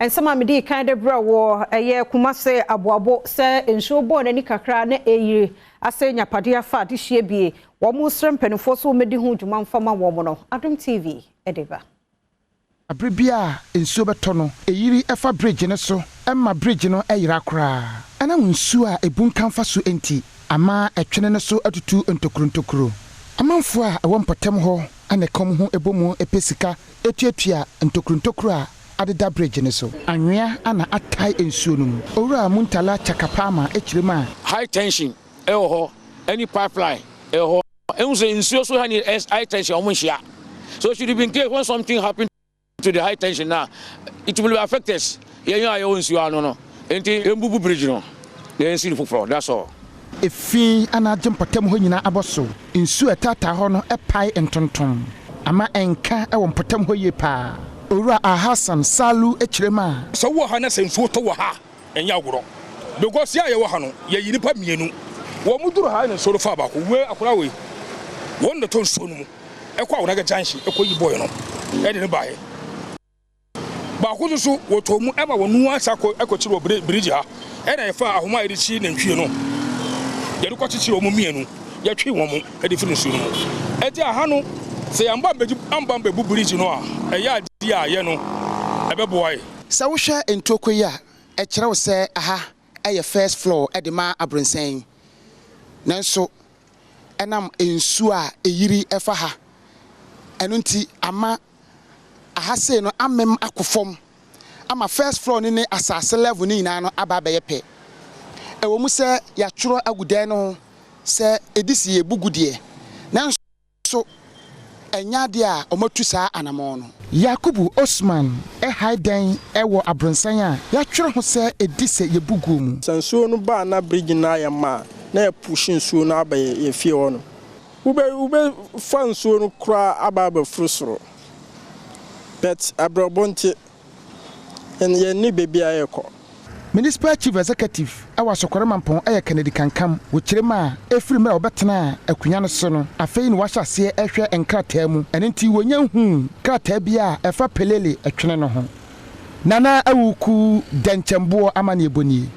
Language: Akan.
Ensama me di kind of bra wo eye Kumase Aboabo se ensuo bo na ni kakra na eyire ase nyapade afa de hie bie wo mu srem penifo so medi hu dwuma mfama wo mo no Adom TV edeba Abribia ensuo beto no eyiri efa bridge ne so emma bridge no eyira kra ana nsuo a ebunkanfa so enti ama etwene ne so atutu ntokuro amanfo a ewo mpatam ho ana kom ho ebomu epesika etuatua ntokuro a adeda bridge ne so anwea ana atai ensuo no mu owura muntala chakapama echirema high tension ho any pipeline ho ensuo so hani high tension omunhia so should be in case when something happen to the high tension now it will affect us yenyo ensuo no enti embubu bridge no the ensuo foforo that's all efi ana jempatam ho nyina aboso ensuo etata ho no epai entonton ama enka ewo mpatam ho yepa Ora Hassan Salu echirema so wo ha na sensuo to wo ha enya agoro because ya ye wo ha no ye yini pa mienu wo muduru ha na so fa ba ko we akora we won na ton so no mu ekwa wo na ga janshi ekwa yi boy no e de ne baaye ba ko so wo to mu e ma wo nu asako ekochiro bridge ha e na ye fa ahoma iri chi na ntwie no ye ru ko chichiro mu mienu ye twi wo mu e de finu so no e ti aha no se yamba bebu bridge no a e ya dia ye no e be boy sa wo hwe entokoyi a e kire wo se aha e first floor e de ma abronsen nanso enam ensu a eyiri efa ha eno nti ama aha se no amem akofom ama first floor ni asase level ni nyina no aba be yepe e wo mu se ya tworo agudan no se edisi ebugude nanso enyade a omatu saa anamo no Yakubu Osman haiden ewo abronsan a ya twere ho se edise yebugu mu sansuo no ba na bridge na ya ma na e pushin suo na aba ye fie ho no ube fansuo no kra aba frusoro but abrobonte en ye ni bebia yeko Municipal Chief Executive awa sokore mampon Kennedy kankam wo kirema efiri mra obetena akunya no so no afei ni wahase ehwe enkrataa mu enenti wonya hu krataa bia efa pelele etwene no ho nana awuku denchembo amane eboni